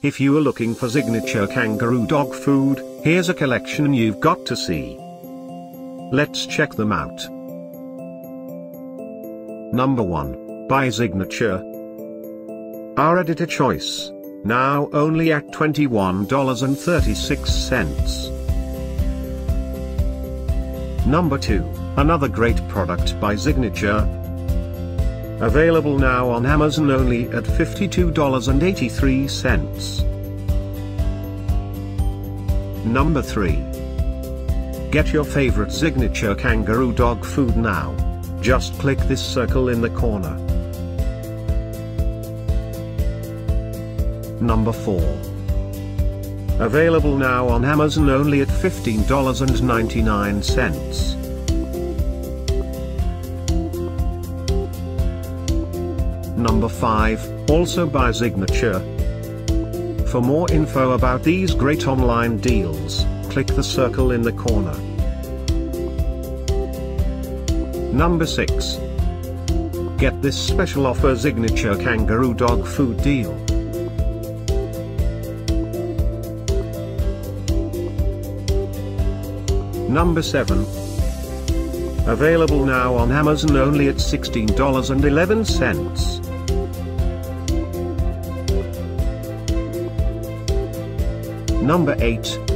If you are looking for Zignature Kangaroo dog food, here's a collection you've got to see. Let's check them out. Number 1. By Zignature. Our editor choice. Now only at $21.36. Number 2. Another great product by Zignature. Available now on Amazon only at $52.83. Number 3. Get your favorite Zignature Kangaroo dog food now. Just click this circle in the corner. Number 4. Available now on Amazon only at $15.99. Number 5, also by Zignature. For more info about these great online deals, click the circle in the corner. Number 6. Get this special offer Zignature Kangaroo dog food deal. Number 7. Available now on Amazon only at $16.11. Number 8.